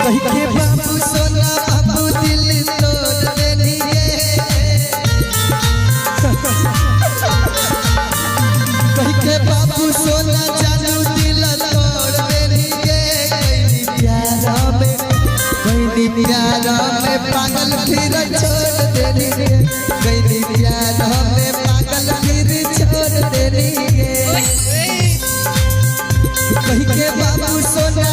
कही के बाबू सोना बाबू दिल तोड़ देनी गे कही के बाबू सोना जानू दिल तोड़ देनी गे कहीं प्यार में पागल फिर छोड़ देनी गे कहीं प्यार में पागल फिर छोड़ देनी गे कही के बाबू सोना